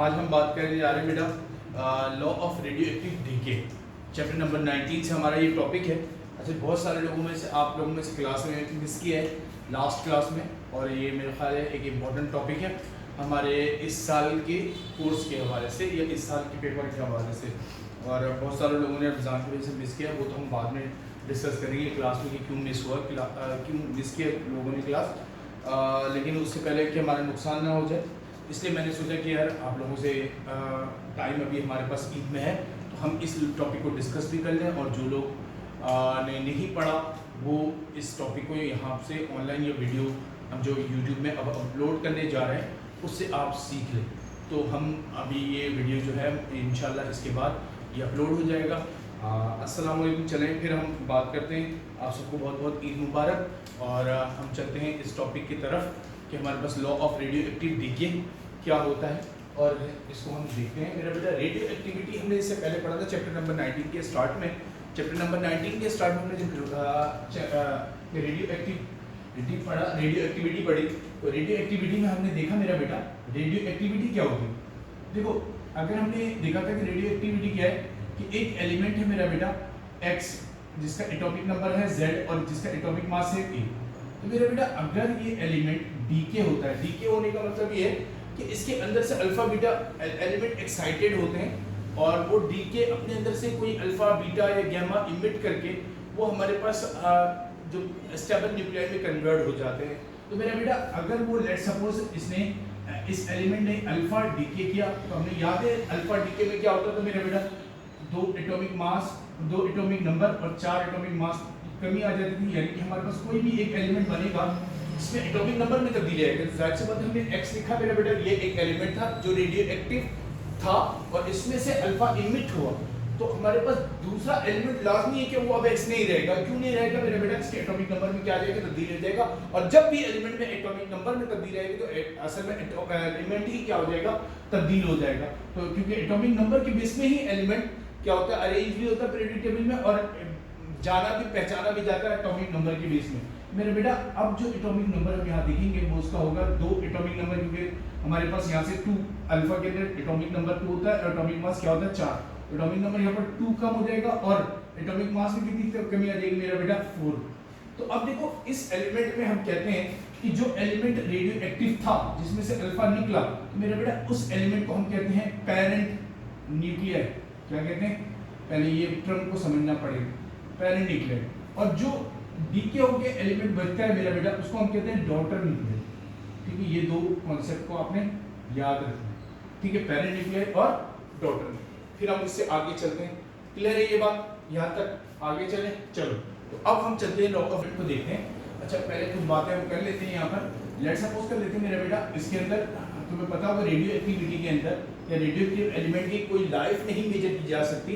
आज हम बात करने जा रहे हैं बेटा law of radioactive decay, chapter number 19 से हमारा ये टॉपिक है। अच्छा, बहुत सारे लोगों में से आप लोगों में से क्लास में मिस किया है लास्ट क्लास में, और ये मेरे ख्याल है एक इम्पॉर्टेंट टॉपिक है हमारे इस साल के कोर्स के हवाले से या इस साल के पेपर के हवाले से। और बहुत सारे लोगों ने एग्ज़ाम की वजह से मिस किया, वो तो हम बाद में डिस्कस करेंगे क्लास में कि क्यों मिस हुआ, क्यों मिस किया लोगों ने क्लास। लेकिन उससे पहले कि हमारा नुकसान ना हो जाए, इसलिए मैंने सोचा कि यार आप लोगों से टाइम अभी हमारे पास ईद में है तो हम इस टॉपिक को डिस्कस भी कर लें, और जो लोग ने नहीं पढ़ा वो इस टॉपिक को यहाँ से ऑनलाइन या वीडियो हम जो यूट्यूब में अब अपलोड करने जा रहे हैं उससे आप सीख लें। तो हम अभी ये वीडियो जो है इंशाल्लाह इसके बाद ये अपलोड हो जाएगा। अस्सलाम वालेकुम। चलें फिर हम बात करते हैं। आप सबको बहुत बहुत ईद मुबारक, और हम चलते हैं इस टॉपिक की तरफ कि हमारे पास law of radioactive decay क्या होता है, और इसको हम देखते हैं। मेरा बेटा रेडियो एक्टिविटी हमने इससे पहले पढ़ा था चैप्टर नंबर 19 के स्टार्ट में। चैप्टर नंबर 19 के स्टार्ट में हमने जब रेडियो एक्टिविटी पढ़ा, रेडियो एक्टिविटी पढ़ी, तो रेडियो एक्टिविटी में हमने देखा मेरा बेटा रेडियो एक्टिविटी क्या होती है। देखो, अगर हमने देखा था कि रेडियो एक्टिविटी क्या है कि एक एलिमेंट है मेरा बेटा X जिसका एटॉमिक नंबर है Z और जिसका एटॉमिक मास है A। तो मेरा बेटा अगर ये एलिमेंट डीके होता है, डीके होने का मतलब ये है कि इसके अंदर से अल्फा बीटा एलिमेंट एक्साइटेड होते हैं, और वो डीके अपने अंदर से कोई अल्फा बीटा या गैमा इमिट करके वो हमारे पास जो स्टेबल न्यूक्लियाई में कन्वर्ट हो जाते हैं। तो मेरा बेटा अगर वो लेट सपोज इसने इस एलिमेंट ने अल्फा डीके किया, तो हमें याद है अल्फा डीके में क्या होता था मेरा बेटा, 2 एटॉमिक मास, 2 एटॉमिक नंबर और 4 एटॉमिक मास कमी आ जाती थी। यानी कि हमारे पास कोई भी एक एलिमेंट बनेगा इसमें एटॉमिक नंबर में तब्दीली आएगी। तो जाहिर सी बात है हमने x लिखा मेरा बेटा, ये एक एलिमेंट था जो रेडियो एक्टिव था और इसमें से अल्फा इमिट हुआ, तो हमारे पास दूसरा एलिमेंट लाजमी है कि वो अब x नहीं रहेगा। क्यों नहीं रहेगा मेरा बेटा, इसके एटॉमिक नंबर में क्या आ जाएगा, तब्दील हो जाएगा। और जब भी एलिमेंट में एटॉमिक नंबर में तब्दीली आएगी तो असल में एलिमेंट ही क्या हो जाएगा, तब्दील हो जाएगा। तो क्योंकि एटॉमिक नंबर के बेस में ही एलिमेंट क्या होता है, अरेंज भी होता है पीरियोडिक टेबल में, और जाना भी पहचाना भी जाता है एटॉमिक नंबर के बेस में। मेरे बेटा अब जो एटॉमिक नंबर हम यहाँ देखेंगे वो उसका होगा 2 एटॉमिक नंबर, क्योंकि हमारे पास यहाँ से 2 अल्फा के अंदर एटॉमिक नंबर 2 होता है, एटॉमिक मास क्या होता है 4। एटॉमिक नंबर यहाँ पर 2 कम हो जाएगा और एटॉमिक मास में कितनी कमी आ जाएगी मेरा बेटा, 4। तो अब देखो इस एलिमेंट में हम कहते हैं कि जो एलिमेंट रेडियो एक्टिव था जिसमें से अल्फा निकला, तो मेरा बेटा उस एलिमेंट को हम कहते हैं पेरेंट न्यूक्लियर। क्या कहते हैं, पहले ये टर्म को समझना पड़ेगा, पेरेंट न्यूक्लियर। और जो डीके होके एलिमेंट बचता है मेरा बेटा उसको हम कहते हैं डॉटर न्यूक्लियर। ठीक है, ये दो कॉन्सेप्ट को आपने याद रखना है। ठीक है, पेरेंट न्यूक्लियर और डॉटर। फिर हम इससे आगे चलते हैं। क्लियर है ये बात, यहाँ तक आगे चलें। चलो तो अब हम चलते हैं लॉ ऑफ इट को देखते हैं। अच्छा, पहले कुछ बातें हम कर लेते हैं। यहाँ पर लेट सपोज कर लेते हैं मेरा बेटा, इसके अंदर तुम्हें पता होगा रेडियो एक्टिविटी के अंदर या रेडियो एक्टिव एलिमेंट की कोई लाइफ नहीं मेजर की जा सकती।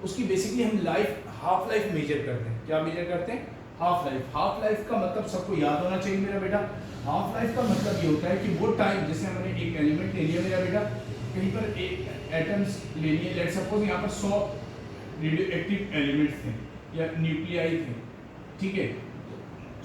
उसकी बेसिकली हम लाइफ, हाफ लाइफ मेजर करते हैं। क्या मेजर करते हैं, हाफ लाइफ। हाफ लाइफ का मतलब सबको याद होना चाहिए मेरा बेटा। हाफ लाइफ का मतलब ये होता है कि वो टाइम, जैसे हमने एक एलिमेंट ले लिया मेरा बेटा, कहीं पर एक एटम्स ले लिए, लेट सपोज यहाँ पर 100 रेडियो एक्टिव एलिमेंट्स थे या न्यूक्लियाई थे। ठीक है,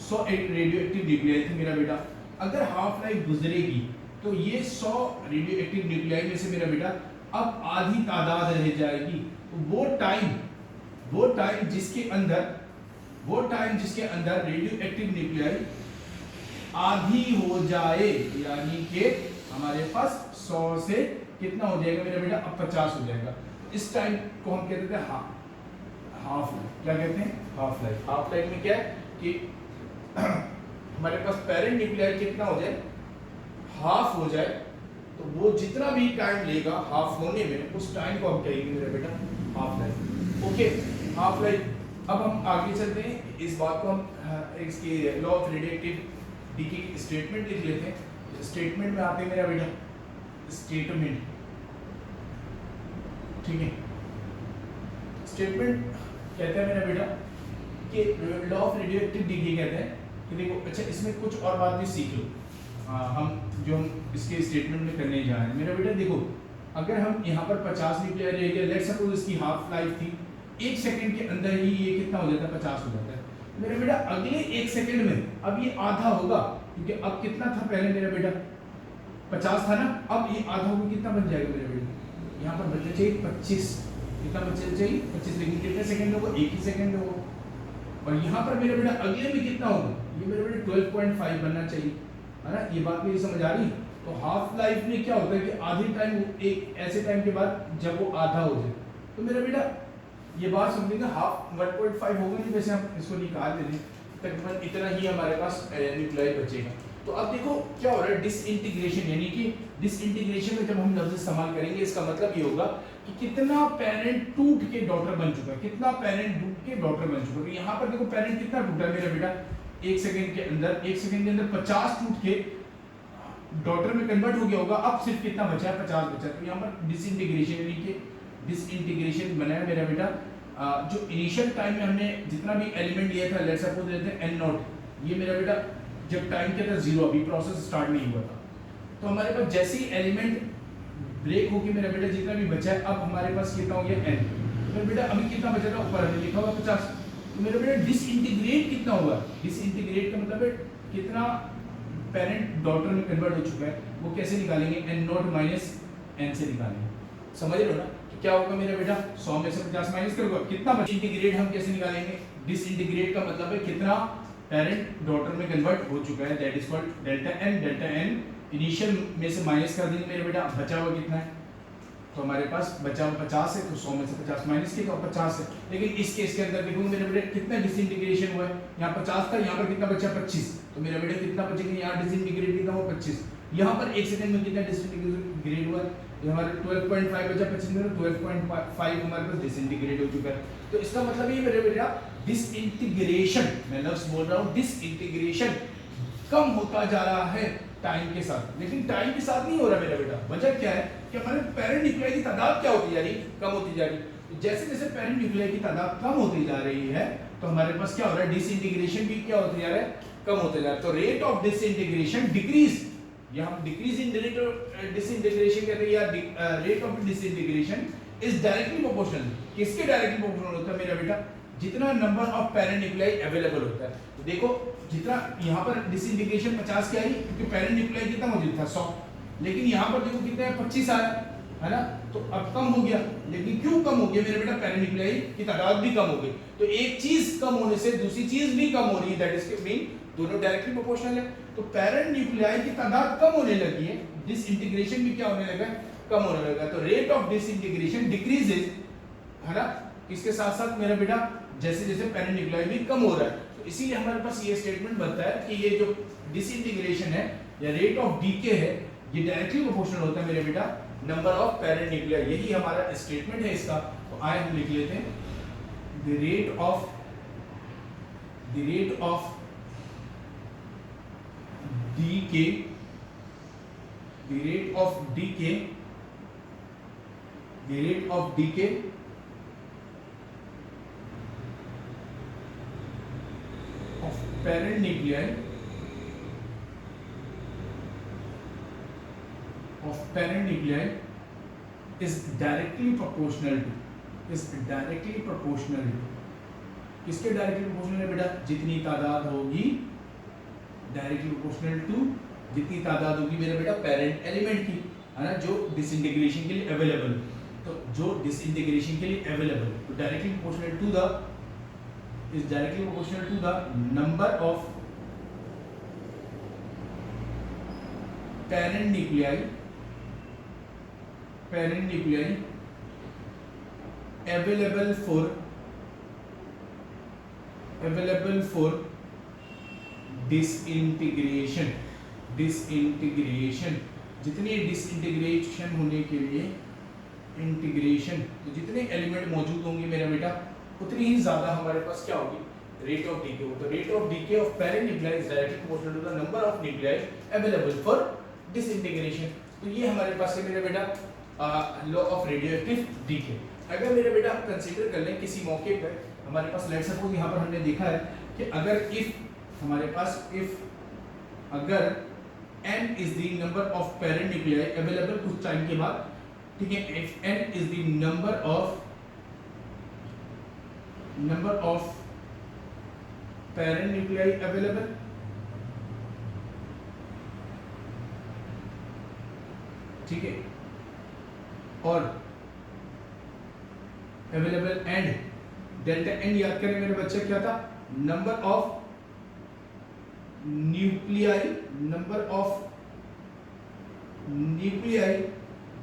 100 रेडियो एक्टिव न्यूक्लियाई थे मेरा बेटा। अगर हाफ लाइफ गुजरेगी तो ये 100 रेडियो एक्टिव न्यूक्लियाई में से मेरा बेटा अब आधी तादाद रह जाएगी। तो वो टाइम जिसके अंदर रेडियो एक्टिव न्यूक्लियाई आधी हो जाए, यानी कि हमारे पास 100 से कितना हो जाएगा मेरा बेटा, अब 50 हो जाएगा। इस टाइम को हम कहते हैं हाफ लाइफ। क्या कहते हैं, हाफ लाइफ। हाफ लाइफ में क्या है कि हमारे पास पेरेंट न्यूक्लियाई कितना हो जाए, हाफ हो जाए, तो वो जितना भी टाइम लेगा हाफ होने में उस टाइम को हम कहेंगे मेरा बेटा half life. Okay, half life. अब हम आगे चलते हैं, इस बात को हम इसकी लॉ ऑफ रेडियोएक्टिव डीके की स्टेटमेंट लिख लेते हैं। स्टेटमेंट में आते हैं मेरा बेटा स्टेटमेंट। ठीक है, स्टेटमेंट कहता है मेरा बेटा कि लॉ ऑफ रेडियोएक्टिव डीके कहते हैं कि देखो, अच्छा इसमें कुछ और बात भी सीख लो। हम इसके स्टेटमेंट में करने जा रहे हैं मेरा बेटा। देखो, अगर हम यहाँ पर 50 न्यूक्लियर ले लिया, लेट्स सपोज इसकी हाफ लाइफ थी, 1 सेकंड के अंदर ही ये कितना हो जाता है, 50 हो जाता है मेरा बेटा। अगले 1 सेकंड में अब ये आधा होगा, क्योंकि अब कितना था पहले मेरा बेटा, 50 था ना, अब ये आधा होगा कितना बच जाएगा मेरे बेटे, यहाँ पर बचना चाहिए 25, कितना बचना चाहिए 25, लेकिन कितने सेकंड होगा, एक ही सेकंड होगा। और यहाँ पर मेरे बेटा अगले में कितना होगा, ये मेरे बेटे 12.5 बनना चाहिए, है ना, ये बात मेरी समझ आ रही। तो हाफ लाइफ में क्या होता है कि आधी टाइम, एक ऐसे टाइम के बाद जब वो आधा हो जाए, तो मेरा बेटा ये बात समझेगा हाफ 1.5 होगा नहीं, वैसे हम इसको निकाल देंगे, तकरीबन इतना ही हमारे पास न्यूक्लियाई बचेगा। तो अब देखो क्या हो रहा है, डिसइंटीग्रेशन, यानी कि डिसइंटीग्रेशन में जब हम लफ्ज इस्तेमाल करेंगे इसका मतलब ये होगा कि कितना पेरेंट टूट के डॉटर बन चुका है, कितना पेरेंट टूट के डॉटर बन चुका है। तो यहाँ पर देखो पेरेंट कितना टूटा है मेरा बेटा, एक सेकंड के अंदर 50 टूट के डॉटर में कन्वर्ट हो गया होगा। अब सिर्फ कितना बचा है, 50 बचा है। तो यहाँ पर डिसइंटीग्रेशन, यानी कि डिसइंटीग्रेशन बना है मेरा बेटा। जो इनिशियल टाइम में हमने जितना भी एलिमेंट लिया था, लेट्स सपोज लेते हैं n नॉट, ये मेरा बेटा जब टाइम क्या था 0, अभी प्रोसेस स्टार्ट नहीं हुआ था, तो हमारे पास जैसे ही एलिमेंट ब्रेक होके मेरा बेटा जितना भी बचा है, अब हमारे पास कितना हो गया n, तो बेटा अभी कितना बचा था, ऊपर हमने लिखा हुआ 50। तो मेरा बेटा डिसइंटीग्रेट कितना हुआ, डिसइंटीग्रेट का मतलब है कितना पेरेंट डॉटर में कन्वर्ट हो चुका है, वो कैसे निकालेंगे, n नॉट माइनस n से निकालेंगे, समझ रहे हो ना। तो क्या होगा मेरा बेटा, 100 में से 50 माइनस करोगे कितना बचा, इंटीग्रेट हम कैसे निकालेंगे, डिसइंटीग्रेट का मतलब है कितना पेरेंट डॉटर में कन्वर्ट हो चुका है, that is called delta n। Delta n initial में से माइनस कर देंगे मेरे बेटा, बचा हुआ कितना है, तो हमारे पास बचा हुआ 50 है, तो 100 में से 50 माइनस किया तो 50 है। लेकिन इस केस के अंदर देखोगे मेरे बेटे कितना डिसइंटीग्रेशन हुआ है, यहाँ 50 था, यहाँ पर कितना बचा 25, तो मेरा बेटा कितना बचेगा, यहाँ डिसइंटीग्रेट कितना हुआ 25, यहाँ पर एक सेकंड में कितना डिसइंटीग्रेट हुआ, हमारे 12.5 बचा 25 में, 12.5 हमारे पास डिसइंटीग्रेट हो चुका है। तो इसका मतलब ये मेरे बेटा डिसइंटीग्रेशन, मैं लफ्ज बोल रहा हूँ डिसइंटीग्रेशन कम होता जा रहा है टाइम के साथ, लेकिन टाइम के साथ नहीं हो रहा मेरा बेटा। वजह क्या है कि हमारे पेरेंट न्यूक्लियाई की तादाद क्या होती जा रही, कम होती जा रही। तो जैसे जैसे पेरेंट न्यूक्लियाई की तादाद कम होती जा रही है, तो हमारे पास क्या हो रहा है, डिसइंटीग्रेशन भी क्या होते जा रहा है, कम होते जा रहा है। तो रेट ऑफ डिसइंटीग्रेशन डिक्रीज, या हम decrease in rate of disintegration कहते हैं, या rate of disintegration is directly proportional, किसके डायरेक्टली प्रोपोर्शनल होता है मेरा बेटा, जितना number of parent nuclei available होता है। तो देखो जितना यहाँ पर डिसइंटीग्रेशन 50 की आई, क्योंकि पेरेंट न्यूक्लियाई कितना मौजूद था 100, लेकिन यहाँ पर देखो कितना है 25 आया, है ना, तो अब कम हो गया। लेकिन क्यों कम हो गया मेरे बेटा, पेरेंट न्यूक्लियाई की तादाद भी कम हो गई। तो एक चीज कम होने से दूसरी चीज भी कम हो रही है, दैट इज मीन दोनों डायरेक्टली प्रोपोर्शनल है। तो पेरेंट न्यूक्लियाई की तादाद कम होने लगी है, डिसइंटीग्रेशन भी क्या होने लगा, कम होने लगा। तो रेट ऑफ डिसइंटीग्रेशन डिक्रीजेस, है ना, इसके साथ साथ मेरा बेटा जैसे जैसे पेरेंट न्यूक्लियाई भी कम हो रहा है। तो इसीलिए हमारे पास ये स्टेटमेंट बनता है कि ये जो डिसइंटीग्रेशन है या रेट ऑफ डीके है, ये डायरेक्टली प्रोपोर्शनल होता है मेरे बेटा नंबर ऑफ पेरेंट न्यूक्लियाई। यही हमारा स्टेटमेंट है इसका। तो आए हम लिख लेते हैं the rate of decay, the rate of decay of parent nuclei is directly proportional to, किसके डायरेक्टली प्रोपोर्शनल है बेटा, जितनी तादाद होगी डायरेक्टली प्रोपोर्शनल टू जितनी तादाद होगी मेरा बेटा पेरेंट एलिमेंट की, है ना, जो डिसइंटीग्रेशन के लिए अवेलेबल। तो जो डिसइंटीग्रेशन के लिए अवेलेबल, तो directly proportional to the number of parent nuclei available for disintegration, जितनी डिसइंटीग्रेशन होने के लिए इंटीग्रेशन, तो जितने एलिमेंट मौजूद होंगे मेरा बेटा उतनी ही ज्यादा हमारे पास क्या होगी, रेट ऑफ डीके हो। तो rate of decay of parent nuclei is directly proportional to the number of nuclei available for disintegration. तो ये हमारे पास है मेरा बेटा लॉ ऑफ रेडियोएक्टिव डीके। अगर मेरे बेटा हम कंसीडर कर लें किसी मौके पर हमारे पास, लेट्स सपोज यहाँ पर हमने देखा है कि अगर अगर n is the number of parent nuclei available कुछ टाइम के बाद, ठीक है, if n is the number of parent nuclei available, ठीक है, और अवेलेबल एंड डेल्टा एन याद करें मेरे बच्चे क्या था, नंबर ऑफ न्यूक्लियाई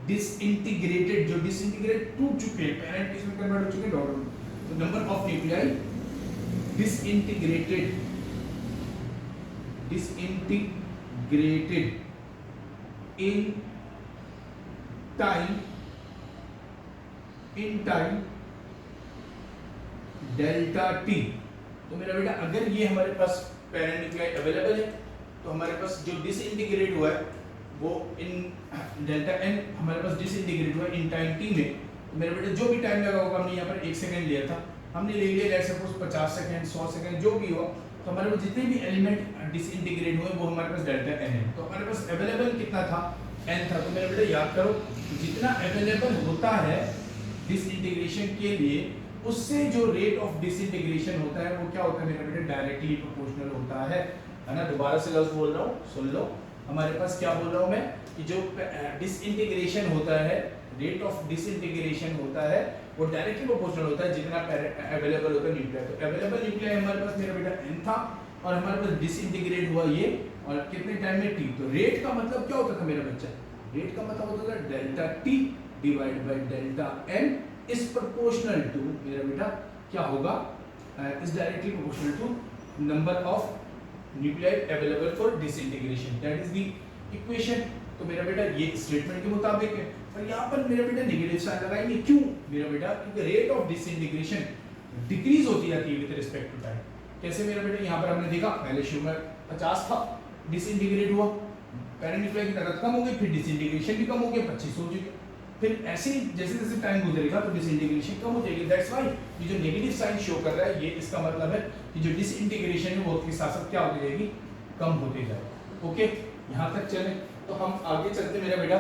डिसइंटीग्रेटेड, जो डिसइंटीग्रेट टूट चुके हैं, पैरेंट किसमें कन्वर्ट हो चुके हैं, डॉटर में, तो number of nuclei disintegrated in time delta T. तो मेरा बेटा अगर ये हमारे पास पैरेंट न्यूक्लियाई अवेलेबल है तो हमारे पास जो डिसइंटीग्रेट हुआ है वो इन डेल्टा एन हमारे पास डिसइंटीग्रेट हुआ इन टाइम टी में, तो मेरा बेटा जो भी टाइम लगा होगा, हमने यहाँ पर 1 सेकंड लिया था, हमने ले लिया लेट्स सपोज 50 सेकंड 100 सेकंड जो भी हो, तो हमारे पास जितने भी एलिमेंट डिसइंटीग्रेट हुए वो हमारे पास डेल्टा एन है। तो हमारे पास अवेलेबल कितना था, एन था। तो मेरा बेटा याद करो जितना अवेलेबल होता है डिसइंटीग्रेशन के लिए उससे जो रेट ऑफ डिसइंटीग्रेशन होता है वो क्या होता है मेरा बेटा, डायरेक्टली प्रोपोर्शनल होता है ना। दोबारा से लफ्ज बोल रहा हूँ, सुन लो, हमारे पास क्या बोल रहा हूँ मैं कि जो डिसइंटीग्रेशन होता है, रेट ऑफ डिसइंटीग्रेशन होता है वो डायरेक्टली प्रोपोर्शनल होता है जितना अवेलेबल होता है न्यूक्लियर। तो अवेलेबल न्यूक्लियर हमारे पास मेरा बेटा n था और हमारे पास डिसइंटीग्रेट हुआ ये, और कितने टाइम में t। तो रेट का मतलब क्या होता था मेरा बच्चा, रेट का मतलब होता था delta t divide by delta n is proportional to मेरा बेटा क्या होगा, is directly proportional to number of nuclei available for disintegration, that is the equation. तो मेरा बेटा ये स्टेटमेंट के मुताबिक है, पर यहाँ पर मेरा बेटा नेगेटिव साइन लगाएंगे, क्यों मेरा बेटा, क्योंकि रेट ऑफ डिसइंटीग्रेशन डिक्रीज होती जाती है विद रिस्पेक्ट टू टाइम। कैसे मेरा बेटा, यहाँ पर हमने देखा पहले शुरू में 50 था, डिसइंटीग्रेट हुआ, पैरेंट न्यूक्लियाई की ताकत कम हो गई, फिर डिसइंटीग्रेशन भी कम हो गया, 25 हो चुके, फिर ऐसे जैसे जैसे टाइम गुजरेगा तो डिसइंटीग्रेशन कम हो जाएगी। दैट्स व्हाई ये जो नेगेटिव साइन शो कर रहा है ये इसका मतलब है कि जो डिसइंटीग्रेशन है वो उसके साथ साथ क्या होती जाएगी, कम होती जाएगी। ओके, यहाँ तक चलें तो हम आगे चलते मेरा बेटा,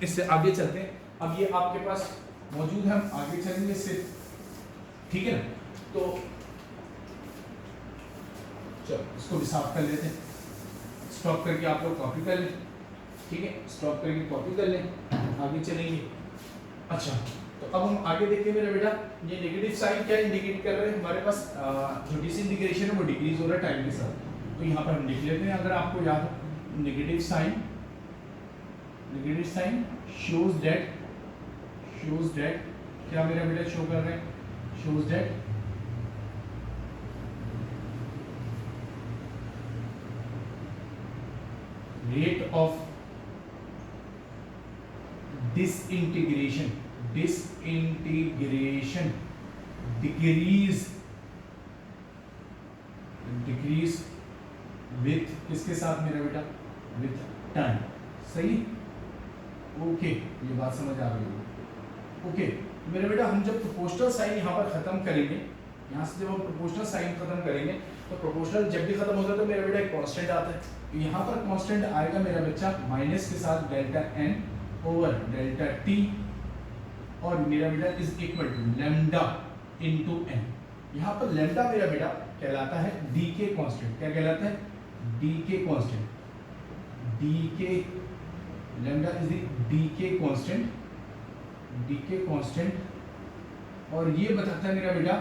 इससे आगे चलते हैं। अब ये आपके पास मौजूद है, हम आगे चलेंगे इससे, ठीक है ना। तो चलो इसको भी साफ कर लेते हैं, स्टॉप करके आप लोग कॉपी कर लें, ठीक है, स्टॉप करके कॉपी कर लें, आगे चलेंगे। अच्छा, तो अब हम आगे देखते हैं मेरा बेटा, ये नेगेटिव साइन क्या इंडिकेट कर रहे हैं, हमारे पास जो डिसइंटीग्रेशन है वो डिक्रीज हो रहा है टाइम के साथ। तो यहाँ पर हम लिख लेते हैं, अगर आपको याद हो, नेगेटिव साइन shows that क्या मेरा बेटा शो कर रहे हैं, shows that rate of disintegration decrease with किसके साथ मेरा बेटा, with time। सही, ओके, ये बात समझ आ गई होगी। ओके मेरा बेटा, हम जब प्रोपोर्शनल साइन यहाँ पर खत्म करेंगे, यहाँ से जब हम प्रोपोर्शनल साइन खत्म करेंगे तो प्रोपोर्शनल जब भी खत्म होता है तो मेरा बेटा एक कांस्टेंट आता है, तो यहाँ पर कांस्टेंट आएगा मेरा बच्चा माइनस के साथ delta n over delta t, और मेरा बेटा is equal to lambda into n. यहाँ पर लैम्डा मेरा बेटा कहलाता है डी के कांस्टेंट, क्या कहलाता है, डी के कांस्टेंट, डी के लैम्डा इज डी के कांस्टेंट, और ये बताता है मेरा बेटा,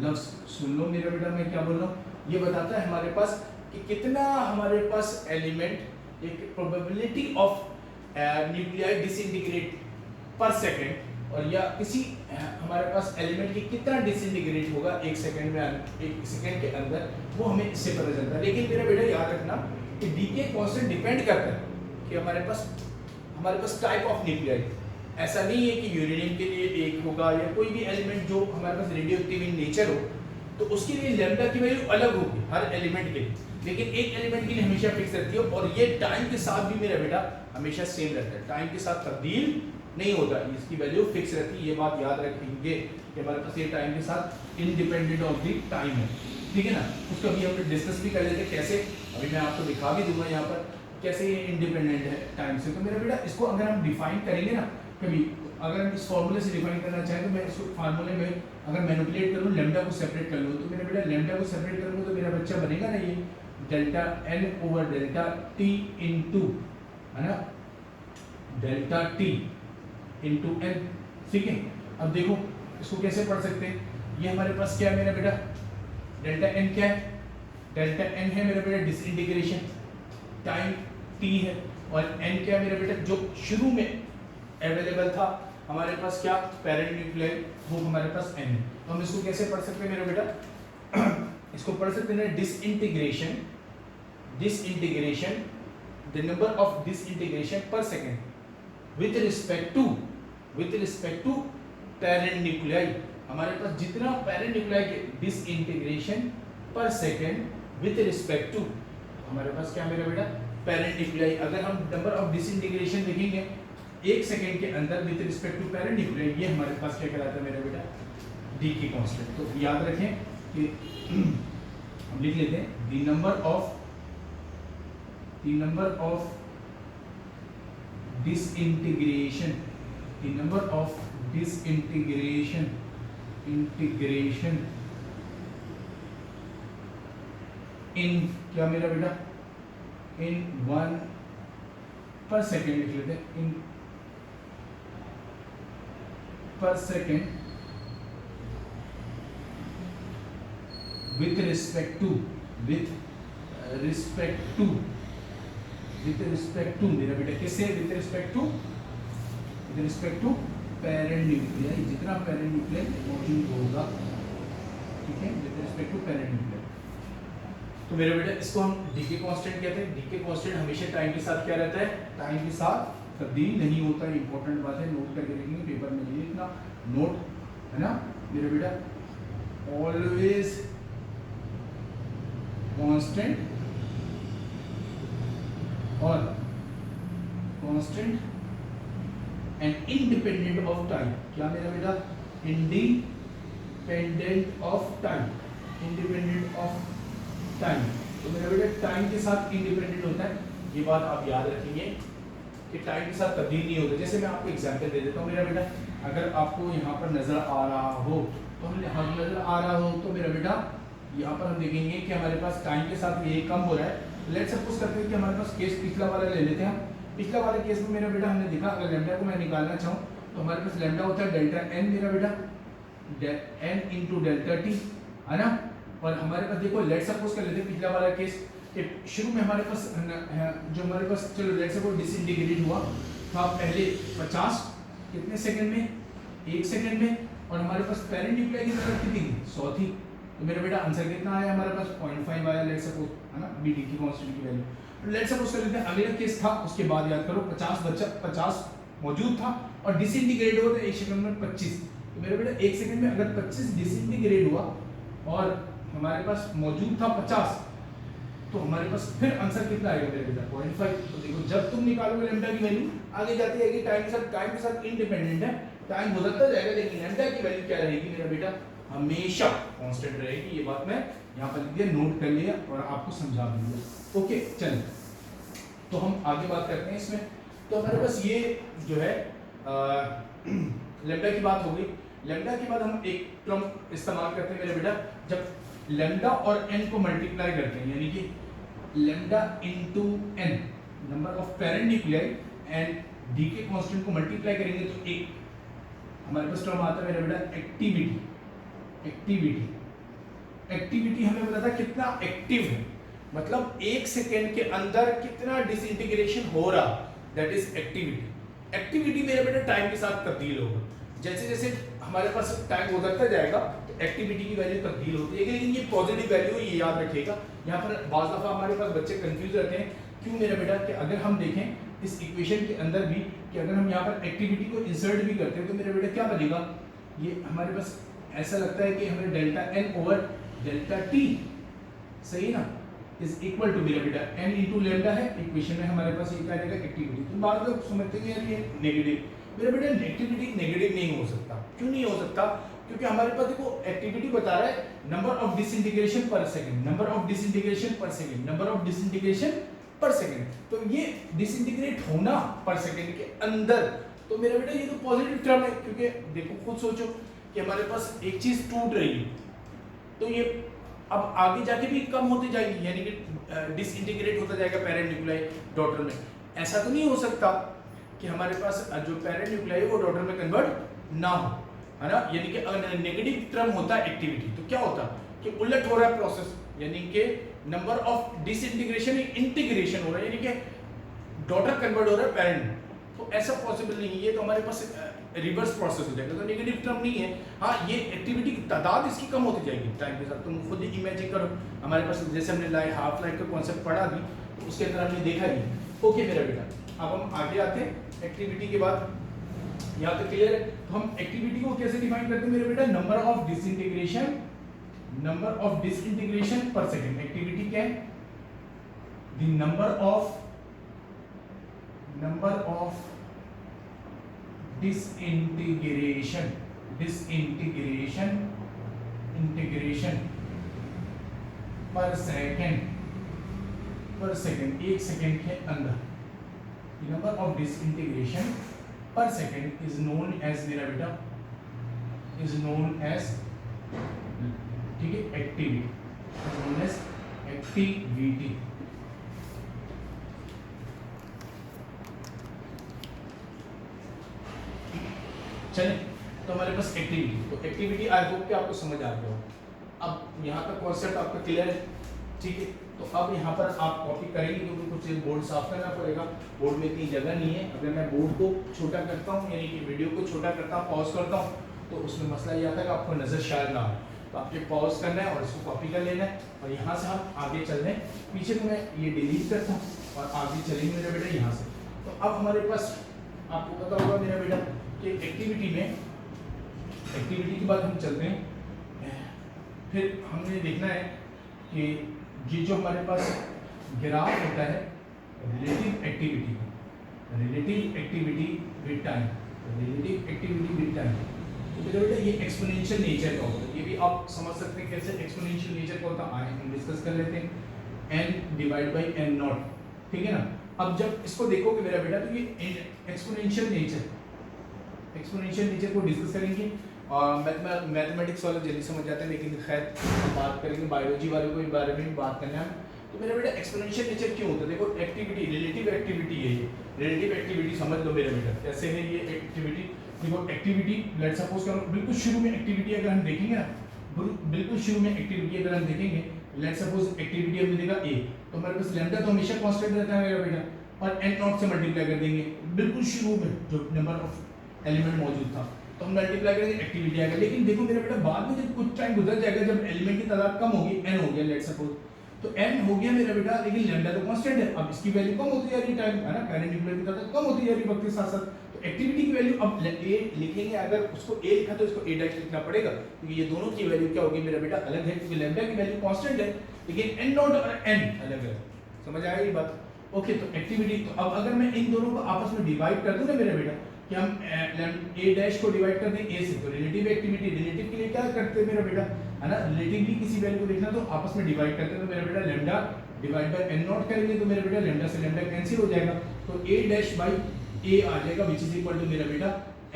लफ्ज सुन लो मेरा बेटा मैं क्या बोल रहा हूँ, ये बताता है हमारे पास कि कितना हमारे पास एलिमेंट, एक प्रोबेबिलिटी ऑफ न्यूक्लियाई डिसइंटीग्रेट पर सेकेंड, और या किसी हमारे पास एलिमेंट की कितना डिसइंटीग्रेट होगा एक सेकेंड के अंदर, वो हमें इससे पता चलता है। लेकिन मेरा बेटा याद रखना कि डी के कांस्टेंट डिपेंड करता है कि हमारे पास टाइप ऑफ न्यूक्लियाई, ऐसा नहीं है कि यूरेनियम के लिए एक होगा या कोई भी एलिमेंट जो हमारे पास रेडियोएक्टिव इन नेचर हो तो उसके लिए लैम्डा की वैल्यू अलग होगी हर एलिमेंट के लिए, लेकिन एक एलिमेंट के लिए हमेशा फिक्स रहती है, और ये टाइम के साथ भी मेरा बेटा हमेशा सेम रहता है, टाइम के साथ तब्दील नहीं होता, इसकी वैल्यू फिक्स रहती है। ये बात याद रखेंगे कि हमारे पास ये टाइम के साथ इंडिपेंडेंट ऑफ द टाइम है, ठीक है ना। उसको अभी हम डिस्कस भी कर लेते हैं कैसे, अभी मैं आपको दिखा भी दूंगा यहाँ पर कैसे ये इंडिपेंडेंट है टाइम से। तो मेरा बेटा इसको अगर हम डिफाइन करेंगे ना कभी, अगर हम इस फॉर्मूले से डिफाइन करना चाहें तो मैं इसको फार्मूले में अगर मैनिपुलेट करूँ, लैम्डा को सेपरेट कर लूँ, तो मेरा बेटा लैम्डा को सेपरेट करूँगा तो मेरा बच्चा बनेगा ना ये delta n over delta t into, है ना, डेल्टा टी इंटू एन। ठीक है, अब देखो इसको कैसे पढ़ सकते हैं, ये हमारे पास क्या है मेरा बेटा, डेल्टा एन क्या है, डेल्टा एन है मेरा बेटा डिसइंटीग्रेशन, टाइम टी है, और एन क्या है मेरा बेटा, जो शुरू में अवेलेबल था हमारे पास क्या, पेरेंट न्यूक्लियाई, वो हमारे पास एन है। तो हम इसको कैसे पढ़ सकते हैं मेरा बेटा, इसको पढ़ सकते हैं disintegration, disintegration the number of disintegration per second with respect to parent nuclei. हमारे पास जितना पेरेंट न्यूक्लियाई के disintegration per second with respect to हमारे पास क्या मेरा बेटा, पेरेंट न्यूक्लियाई। अगर हम नंबर ऑफ डिसइंटीग्रेशन देखेंगे 1 सेकेंड के अंदर with respect to parent nuclei, ये हमारे पास क्या कहलाता है मेरा बेटा, डी की कांस्टेंट। तो याद रखें कि हम लिख लेते हैं the number of disintegration, the number of disintegration integration in क्या मेरा बेटा, इन 1 पर सेकेंड लिख लेते हैं, इन पर सेकेंड विथ रिस्पेक्ट टू मेरा बेटा, किससे, with respect to parent nuclei, जितना पेरेंट न्यूक्लियाई मौजूद होगा, ठीक है, with respect to parent nuclei. तो मेरा बेटा इसको हम डी के कांस्टेंट कहते हैं। डी के कांस्टेंट हमेशा टाइम के साथ क्या रहता है, टाइम के साथ तब्दील नहीं होता है, इंपॉर्टेंट बात है, नोट करके रखेंगे, पेपर में नहीं लिखना, नोट है ना मेरा बेटा, ऑलवेज कांस्टेंट और constant and independent of time. क्या मेरा बेटा, independent of time, independent of time. तो मेरा बेटा टाइम के साथ इंडिपेंडेंट होता है, ये बात आप याद रखेंगे कि टाइम के साथ तब्दील नहीं होता। जैसे मैं आपको एग्जांपल दे देता हूँ मेरा बेटा, अगर आपको यहाँ पर नजर आ रहा हो तो हम यहाँ नजर आ रहा हो तो मेरा बेटा यहाँ पर हम देखेंगे कि हमारे पास टाइम के साथ ये कम हो रहा है। लेट्स सपोज करते हैं कि हमारे पास केस पिछला वाला ले लेते हैं हम। पिछला वाले केस में मेरा बेटा हमने देखा, अगर लैम्डा को मैं निकालना चाहूँ तो हमारे पास लैम्डा होता है डेल्टा एन मेरा बेटा, एन इंटू डेल्टा टी, है ना। और हमारे पास देखो लेट्स सपोज कर लेते हैं पिछला वाला केस कि शुरू में हमारे पास जो हमारे पास, चलो लेट्स सपोज डिसइंटीग्रेट हुआ था पहले 50 कितने सेकंड में, 1 सेकंड में, और हमारे पास पेरेंट न्यूक्लियाई की तरफ कितनी थी, 100 थी। तो मेरा बेटा आंसर कितना आया हमारे पास, 0.5 आया लेट्स सपोज, है ना, बी डी की कांस्टेंट की वैल्यू। लेट्स सपोज कर लेते हैं अगला केस था, उसके बाद याद करो 50 मौजूद था और डिसइंटीग्रेट हुआ था 1 सेकंड में 25। तो मेरा बेटा 1 सेकंड में अगर 25 डिसइंटीग्रेट हुआ और हमारे पास मौजूद था 50, तो हमारे पास फिर आंसर कितना आएगा मेरे बेटा, 0.5। तो देखो जब तुम निकालोगे लैम्डा की वैल्यू आगे जाती है, टाइम के साथ इंडिपेंडेंट है, टाइम बदलता जाएगा लेकिन लैम्डा की वैल्यू क्या रहेगी मेरा बेटा, हमेशा कांस्टेंट रहेगी। ये बात मैं यहाँ पर लिख दिया, नोट कर लिया और आपको समझा दूंगा। ओके चलिए, तो हम आगे बात करते हैं इसमें। तो हमारे पास ये जो है लैम्डा की बात हो गई। लैम्डा के बाद हम एक टर्म इस्तेमाल करते हैं मेरे बेटा, जब लैम्डा और एन को मल्टीप्लाई करते हैं, यानी कि lambda into n number of parent nuclei and decay constant को मल्टीप्लाई करेंगे तो एक हमारे पास टर्म आता है मेरा बेटा एक्टिविटी। एक्टिविटी हमें बताता है कितना एक्टिव है, मतलब 1 सेकेंड के अंदर कितना डिसइंटीग्रेशन हो रहा, दैट इज एक्टिविटी। एक्टिविटी मेरे बेटा टाइम के साथ तब्दील होगा, जैसे जैसे हमारे पास टाइम गुजरता जाएगा तो एक्टिविटी की वैल्यू तब्दील होती है, लेकिन ये पॉजिटिव वैल्यू, ये याद रखिएगा। यहाँ पर बाज़ दफ़ा हमारे पास बच्चे कंफ्यूज रहते हैं, क्यों मेरा बेटा, कि अगर हम देखें इस इक्वेशन के अंदर भी कि अगर हम यहाँ पर एक्टिविटी को इंसर्ट भी करते हैं तो मेरा बेटा क्या बनेगा, ये हमारे पास ऐसा लगता है कि हमें delta n over delta t, सही ना, इज इक्वल टू मेरा बेटा एन इंटू लैम्डा है। इक्वेशन में हमारे पास ये क्या रहेगा एक्टिविटी। तो बाद लोग समझते हैं यार ये नेगेटिव, मेरा बेटा एक्टिविटी नेगेटिव नहीं हो सकता। क्यों नहीं हो सकता, क्योंकि हमारे पास देखो एक्टिविटी बता रहा है नंबर ऑफ डिसइंटीग्रेशन पर सेकंड, नंबर ऑफ डिसइंटीग्रेशन पर सेकंड, नंबर ऑफ डिसइंटीग्रेशन पर सेकंड। तो ये डिसइंटीग्रेट होना पर सेकंड के अंदर, तो मेरा बेटा ये तो पॉजिटिव टर्म है, क्योंकि देखो खुद सोचो कि हमारे पास एक चीज टूट रही है तो ये अब आगे जाके भी कम होती जाएगी, यानी कि डिसइंटीग्रेट होता जाएगा पेरेंट न्यूक्लियाई डॉटर में। ऐसा तो नहीं हो सकता, कि हमारे पास जो पेरेंट न्यूक्लियाई है वो डॉटर में कन्वर्ट ना हो, है ना। यानी कि अगर नेगेटिव टर्म होता है एक्टिविटी तो क्या होता है कि उलट हो रहा है प्रोसेस, यानी कि नंबर ऑफ डिसइंटीग्रेशन इंटीग्रेशन हो रहा है, यानी कि डॉटर कन्वर्ट हो रहा है पेरेंट में। तो ऐसा पॉसिबल नहीं है, तो हमारे पास रिवर्स प्रोसेस हो जाएगा, तो नेगेटिव टर्म नहीं है। हाँ, ये एक्टिविटी की तादाद इसकी कम होती जाएगी टाइम के साथ। तुम खुद ही इमेजिन करो, हमारे पास जैसे हमने हाफ लाइफ का कॉन्सेप्ट पढ़ा भी, तो उसके अंदर हमने देखा ही। ओके मेरा बेटा, अब हम आगे आते हैं एक्टिविटी के बाद। यहाँ तक क्लियर है? तो हम एक्टिविटी को कैसे डिफाइन करते हैं मेरे बेटा? Number of disintegration, number of disintegration per second. Activity क्या है? The number of disintegration per second, एक सेकेंड के अंदर। The number of disintegration per second is known as मेरा बेटा is known as, ठीक है, activity, is known as activity। चलिए, तो हमारे पास एक्टिविटी, तो एक्टिविटी आई होप कि आपको समझ आ गया हो। अब यहाँ तक कॉन्सेप्ट आपका क्लियर है, ठीक है। तो अब यहाँ पर आप कॉपी करेंगे क्योंकि कुछ बोर्ड साफ करना पड़ेगा, बोर्ड में इतनी जगह नहीं है। अगर मैं बोर्ड को छोटा करता हूँ, यानी कि वीडियो को छोटा करता हूँ, पॉज करता हूँ, तो उसमें मसला ये आता है कि आपको नज़र शायद ना आए, तो आपके पॉज करना है और इसको कॉपी कर लेना है, और यहाँ से हम आगे चल रहे हैं। पीछे को मैं ये डिलीट करता हूँ और आगे चलेंगे मेरा बेटा यहाँ से। तो अब हमारे पास आपको पता होगा मेरा बेटा कि एक्टिविटी के बाद हम चलते हैं, फिर हमने देखना है कि ये जो हमारे पास ग्राफ होता है रिलेटिव एक्टिविटी विद टाइम, तो बेटा ये एक्सपोनेंशियल नेचर का होता है। ये भी आप समझ सकते हैं कैसे एक्सपोनेंशियल नेचर का होता है, हम डिस्कस कर लेते हैं। n divide by n not, ठीक है ना। अब जब इसको देखोगे मेरा बेटा, तो ये एक्सपोनेंशियल नेचर को डिस्कस करेंगे। और मैथमेटिक्स वाले जल्दी समझ जाते हैं, लेकिन खैर हम बात करेंगे बायोलॉजी वाले को बारे में भी बात करना है। तो मेरा बेटा एक्सपोनेंशियल नेचर क्यों होता है? देखो एक्टिविटी, रिलेटिव एक्टिविटी है ये, रिलेटिव एक्टिविटी समझ लो मेरा बेटा। कैसे है ये एक्टिविटी? देखो एक्टिविटी, लेट्स सपोज करो बिल्कुल शुरू में एक्टिविटी अगर हम देखेंगे ना, बिल्कुल शुरू में एक्टिविटी अगर हम देखेंगे, लेट्स सपोज एक्टिविटी हमने देखा a, तो हमारे पास लैम्डा तो हमेशा कांस्टेंट रहता है मेरा बेटा, और n नॉट से मल्टीप्लाई कर देंगे बिल्कुल शुरू में जो नंबर ऑफ एलिमेंट मौजूद था, तो हम मल्टीप्लाई करेंगे एक्टिविटी आएगा। लेकिन देखो मेरा बेटा बाद में जब कुछ टाइम गुजर जाएगा, जब एलिमेंट की तादाद कम होगी, n हो गया लेट्स सपोज, तो n हो गया मेरा बेटा, लेकिन लैम्डा तो कांस्टेंट है, अब इसकी वैल्यू कम होती जा रही है टाइम, है ना, पेरेंट न्यूक्लियर की तादाद कम होती जा रही है वक्त के साथ साथ। तो एक्टिविटी की वैल्यू अब a लिखेंगे, अगर उसको a लिखा तो इसको a डैश लिखना पड़ेगा, क्योंकि ये दोनों की वैल्यू क्या होगी मेरा बेटा अलग है, क्योंकि लैम्डा की वैल्यू कांस्टेंट है, लेकिन n नॉट और n अलग है। समझ आया ये बात? ओके, तो एक्टिविटी, तो अब अगर मैं इन दोनों को आपस में डिवाइड कर दूं ना मेरा बेटा, कि हम a डैश को डिवाइड कर दें a से, तो रिलेटिव एक्टिविटी, रिलेटिव के लिए क्या करते हैं मेरा बेटा, है ना, रिलेटिवली किसी वैल्यू को देखना तो आपस में डिवाइड करते हैं, तो मेरा बेटा lambda divide by n not करेंगे, तो मेरा बेटा लैम्डा से लैम्डा कैंसिल हो जाएगा, तो a डैश बाय a आ जाएगा, विच इज इक्वल टू मेरा बेटा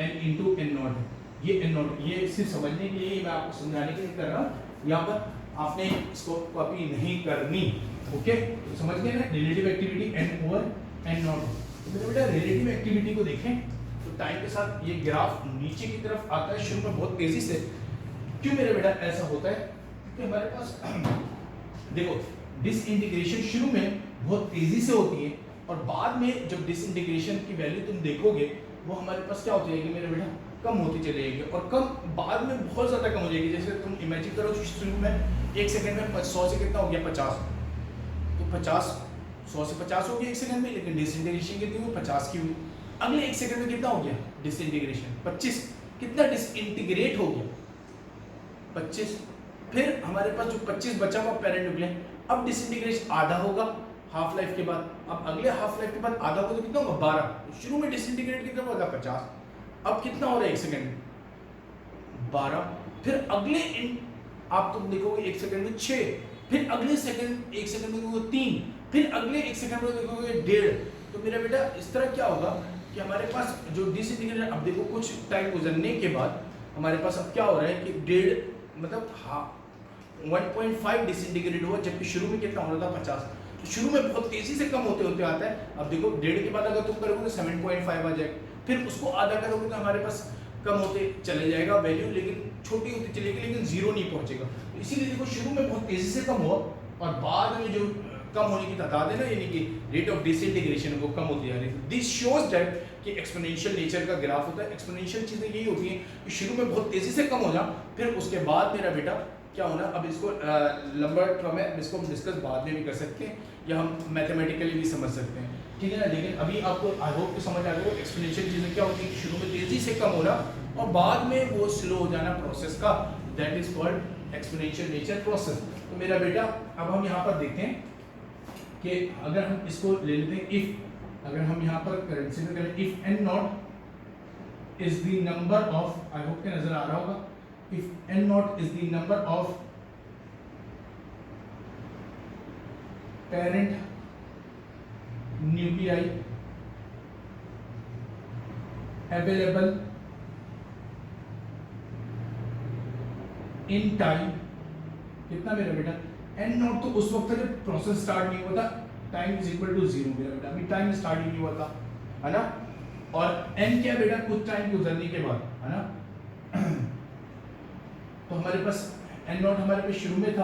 n इंटू n नॉट। ये n नॉट, ये सिर्फ समझने के लिए मैं आपको समझाने के लिए कर रहा हूँ, यहाँ पर आपने इसको कॉपी नहीं करनी। ओके, तो समझ गए ना, relative activity n over n not. तो मेरा बेटा रिलेटिव एक्टिविटी को देखें तो टाइम के साथ ये ग्राफ नीचे की तरफ आता है शुरू में बहुत तेजी से। क्यों मेरा बेटा ऐसा होता है? क्योंकि हमारे पास देखो डिसइंटीग्रेशन शुरू में बहुत तेजी से होती है, और बाद में जब डिसइंटीग्रेशन की वैल्यू तुम देखोगे वो हमारे पास क्या होती जाएगी मेरा बेटा, कम होती चली जाएगी, और कम बाद में बहुत ज़्यादा कम हो जाएगी। जैसे तुम इमेजिन करो शुरू में 1 सेकंड में 100 से कितना हो गया 50, तो 50 100 से 50 हो गया 1 सेकंड में, लेकिन डिसइंटीग्रेशन कितनी हुई 50 की हुई। अगले 1 सेकंड में कितना हो गया डिसइंटीग्रेशन 25, कितना डिसइंटीग्रेट हो गया 25। फिर हमारे पास जो 25 बचा हुआ पेरेंट न्यूक्लियर, अब डिसइंटीग्रेशन आधा होगा हाफ लाइफ के बाद, अब अगले हाफ लाइफ के बाद आधा होगा तो कितना होगा 12। तो शुरू में डिसइंटीग्रेट कितना होगा 50, अब कितना हो रहा है 1 सेकंड में 12। फिर अगले आप तुम देखोगे 1 सेकंड में 6, फिर अगले सेकंड 1 सेकंड में देखोगे 3, फिर अगले 1 सेकंड में देखोगे 1.5। तो मेरा बेटा इस तरह क्या होगा कि हमारे पास जो डिसइंटीग्रेशन, अब देखो कुछ टाइम गुजरने के बाद हमारे पास अब क्या हो रहा है कि 1.5 मतलब 1.5 डिसइंटीग्रेट हुआ, जबकि शुरू में कितना हो रहा था 50। शुरू में बहुत तेजी से कम होते होते आता है। अब देखो 1.5 के बाद अगर तुम करोगे तो 7.5 आ जाएगा, फिर उसको आधा करोगे तो हमारे पास कम होते चले जाएगा वैल्यू, लेकिन छोटी होती चलेगी, लेकिन जीरो नहीं पहुंचेगा। तो इसीलिए देखो शुरू में बहुत तेजी से कम हुआ और बाद में जो कम होने की तादाद है ना, यानी कि रेट ऑफ डिसइंटीग्रेशन वो कम होती जा रही है। दिस शोज दैट कि एक्सपोनेंशियल नेचर का ग्राफ होता है। एक्सपोनेंशियल चीजें यही होती हैं कि शुरू में बहुत तेजी से कम हो जा, फिर उसके बाद मेरा बेटा क्या होना। अब इसको लंबा टर्म है, इसको हम डिस्कस बाद में भी कर सकते हैं या हम मैथमेटिकली भी समझ सकते हैं, ठीक है ना। लेकिन अभी आपको आई होप कि समझ आ गया एक्सपोनेंशियल चीजें क्या होती है कि शुरू में तेजी से कम होना और बाद में वो स्लो हो जाना प्रोसेस का, that is called exponential nature process. तो मेरा बेटा अब हम यहाँ पर देखते हैं कि अगर हम इसको ले लेते हैं, इफ अगर हम यहाँ पर कंसीडर करें if n not is the number of, I hope के नजर आ रहा होगा, if n not is the number of parent nuclei available in time, कितना मेरा बेटा n नॉट तो उस वक्त जब प्रोसेस स्टार्ट नहीं हुआ था, टाइम इज इक्वल टू 0 मेरा बेटा, अभी टाइम स्टार्ट ही नहीं हुआ था, है ना। और n क्या बेटा कुछ टाइम गुजरने के बाद, है ना। तो हमारे पास n नॉट हमारे पास शुरू में था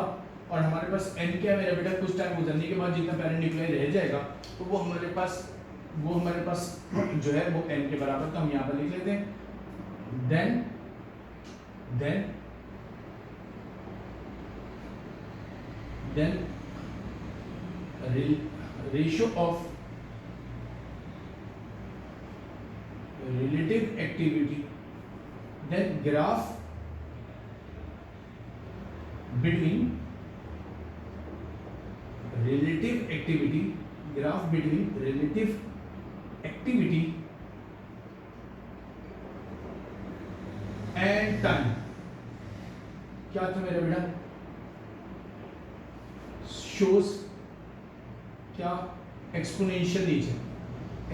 और हमारे पास n क्या मेरा बेटा कुछ टाइम गुजरने के बाद जितना पेरेंट न्यूक्लियाई रह जाएगा तो वो हमारे पास जो है वो n के बराबर, तो हम यहाँ पर लिख लेते हैं then ratio of relative activity, then graph between relative activity, graph between relative activity and time, क्या था मेरा बेटा, shows क्या एक्सपोनेंशियल नेचर।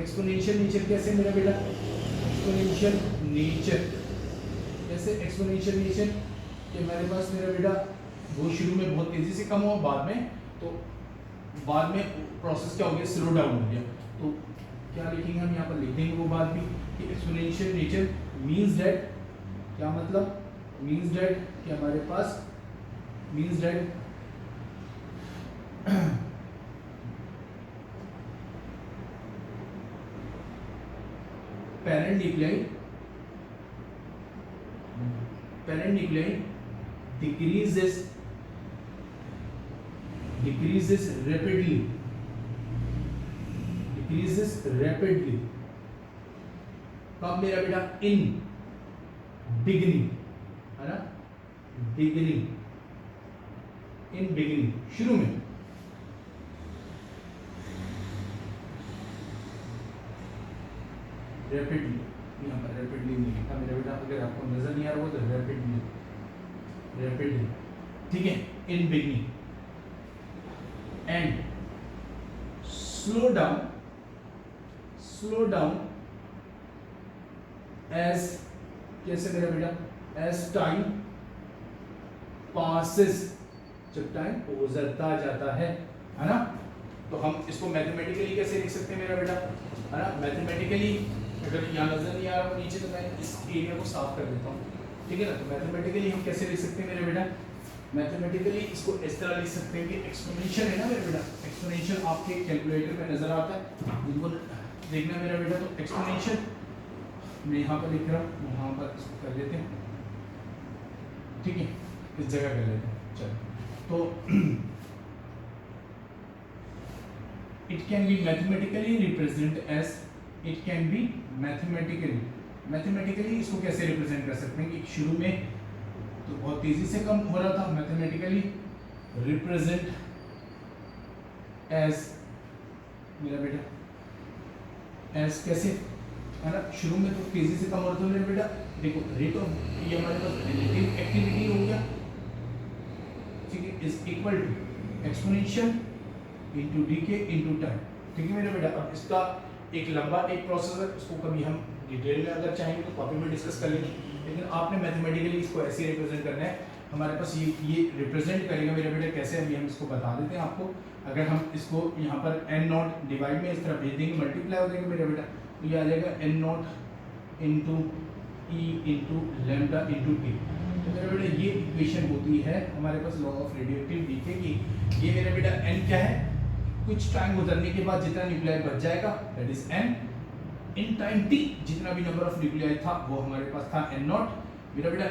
एक्सपोनेंशियल नेचर कैसे मेरा बेटा, एक्सपोनेंशियल नेचर कैसे, एक्सपोनेंशियल नेचर कि मेरे पास मेरा बेटा वो शुरू में बहुत तेजी से कम हुआ, बाद में प्रोसेस क्या हो गया, स्लो डाउन हो गया। तो क्या लिखेंगे हम यहाँ पर, लिख देंगे वो बात भी कि एक्सपोनेंशियल नेचर मींस दैट, क्या मतलब, मींस दैट कि हमारे पास means that parent nuclei decreases rapidly कब मेरा बेटा, इन बिगिनिंग, है ना, बिगिनिंग शुरू में, रैपिडली, यहाँ पर रैपिडली नहीं लिखा मेरा बेटा, अगर आपको नजर नहीं आ रहा हो तो रैपिडली, ठीक है, in beginning and slow down as, कैसे मेरा बेटा, एज टाइम पासेस, जब टाइम गुजरता जाता है ना। तो हम इसको मैथमेटिकली कैसे लिख सकते हैं मेरा बेटा, है ना, मैथमेटिकली अगर यहाँ नजर नहीं आ रहा नीचे तो मैं इस एरिया को साफ कर देता हूँ, ठीक है ना। तो मैथमेटिकली हम कैसे लिख सकते हैं मेरे बेटा, मैथमेटिकली इसको इस तरह लिख सकते हैं कि एक्सपोनेंशियल है ना मेरे बेटा, एक्सपोनेंशियल आपके कैलकुलेटर पे नजर आता है, जिनको देखना मेरा बेटा। तो एक्सपोनेंशियल मैं यहाँ पर लिख रहा हूँ, यहाँ पर इसको कर लेते हैं, ठीक है, इस जगह कर लेते हैं, चलो। तो it can be mathematically represent as, it can be mathematically इसको कैसे रिप्रेजेंट कर सकते हैं कि शुरू में तो बहुत तेजी से कम हो रहा था, मैथमेटिकली रिप्रेजेंट एज मेरा बेटा, एज कैसे, है ना, शुरू में तो तेजी से कम हो रहा था मेरा बेटा, देखो रेट ऑफ, ये हमारे पास रिलेटिव एक्टिविटी हो गया, ठीक है, is equal to exponential into decay into time, ठीक है मेरा बेटा। अब इसका एक लंबा एक प्रोसेस है, उसको कभी हम डिटेल में अगर चाहेंगे तो कॉपी में डिस्कस कर लेंगे, लेकिन आपने मैथमेटिकली इसको ऐसे रिप्रेजेंट करना है हमारे पास ये रिप्रेजेंट करेगा मेरे बेटे कैसे, अभी हम इसको बता देते हैं आपको। अगर हम इसको यहाँ पर एन नॉट डिवाइड में इस तरह भेज देंगे, मल्टीप्लाई हो जाएगा मेरे बेटा, तो ये आ जाएगा n naught into e into lambda into t. तो मेरे बेटा ये इक्वेशन होती है हमारे पास लॉ ऑफ रेडियोएक्टिव डीके की। ये मेरे बेटा एन क्या है, कुछ टाइम गुजरने के बाद जितना न्यूक्लियाई बच जाएगा that is an, in time T जितना भी नंबर ऑफ न्यूक्लियाई था वो हमारे पास था एन नॉट। मेरा बेटा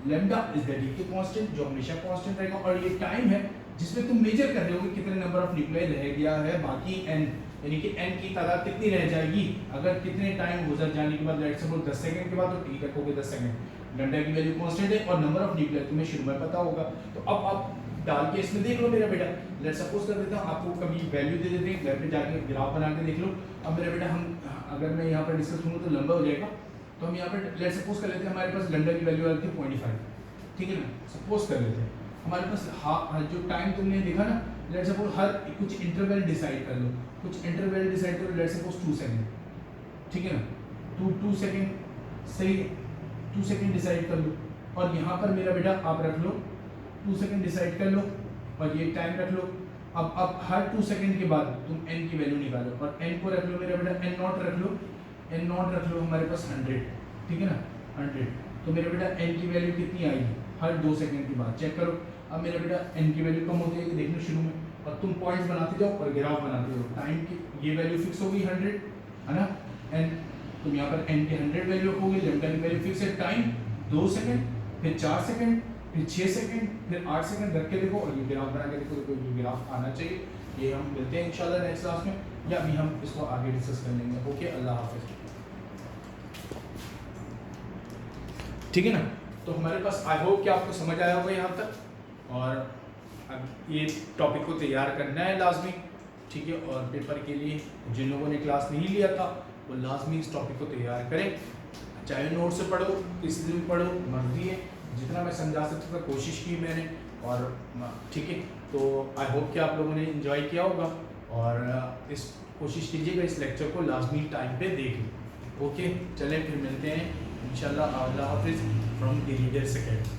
lambda is the decay constant जो हमेशा कांस्टेंट रहेगा, और ये टाइम है जिसमें तुम मेजर कर रहे हो कि कितने नंबर ऑफ न्यूक्लियाई रह गया है बाकी एन, यानी कि एन की तादाद कितनी रह जाएगी अगर कितने टाइम गुजर जाने के बाद, लेट्स सपोज 10 सेकंड के बाद, तो टी रखोगे 10 सेकंड। लैम्डा की वैल्यू कांस्टेंट है और नंबर ऑफ न्यूक्लियाई तुम्हें शुरू में पता होगा। तो अब आप डाल के इसमें देख लो मेरा बेटा, लेट्स सपोज कर देता हूं आपको कभी वैल्यू दे देते हैं, घर पे जाके ग्राफ बना के देख लो। अब मेरा बेटा हम अगर मैं यहाँ पर डिस्कस करूँ तो लंबा हो जाएगा, तो हम यहाँ पर लेट्स सपोज कर लेते हैं हमारे पास लैम्डा की वैल्यू आ रही थी 0.5, ठीक है ना, सपोज कर लेते हैं हमारे पास जो टाइम तुमने देखा ना, लेट्स सपोज हर कुछ इंटरवल डिसाइड कर लो, कुछ इंटरवल डिसाइड करो, लेट्स सपोज 2 सेकंड, ठीक है ना, 2 सेकंड सही, 2 सेकंड डिसाइड कर लो, और यहाँ पर मेरा बेटा आप रख लो 2 सेकंड डिसाइड कर लो और ये टाइम रख लो। अब हर 2 सेकंड के बाद तुम n की वैल्यू निकालो और n को रख लो मेरा बेटा n नॉट रख लो, n नॉट रख लो हमारे पास 100, ठीक है ना 100। तो मेरा बेटा n की वैल्यू कितनी आएगी हर 2 सेकंड के बाद, चेक करो। अब मेरा बेटा n की वैल्यू कम होती है देख लो शुरू में, और तुम पॉइंट्स बनाते जाओ और ग्राफ बनाते जाओ। टाइम की ये वैल्यू फिक्स हो गई 100 है ना, n तुम यहाँ पर n की 100 वैल्यू रखोगे, लैम्डा की वैल्यू फिक्स है, टाइम 2 सेकंड, फिर 4 सेकंड, फिर 6 सेकंड, फिर 8 सेकंड रख के देखो और ये ग्राफ बना के देखो, तो ये ग्राफ आना चाहिए। ये हम मिलते हैं इंशाल्लाह नेक्स्ट क्लास में, या अभी हम इसको आगे डिस्कस कर लेंगे। ओके, अल्लाह हाफिज, ठीक है ना। तो हमारे पास आई होप कि आपको समझ आया होगा यहाँ तक, और अब ये टॉपिक को तैयार करना है लाजमी, ठीक है। और पेपर के लिए जिन लोगों ने क्लास नहीं लिया था वो लाजमी इस टॉपिक को तैयार करें, चाहे नोट से पढ़ो, किसी दिन पढ़ो, मर्जी है, जितना मैं समझा सकता था कोशिश की मैंने, और ठीक है। तो आई होप कि आप लोगों ने एंजॉय किया होगा, और इस कोशिश कीजिएगा इस लेक्चर को लाजमी टाइम पे देख लो। ओके, चलें फिर मिलते हैं इंशाल्लाह। अल्लाह हाफिज़ फ्रॉम द रीडर्स अकेडमी।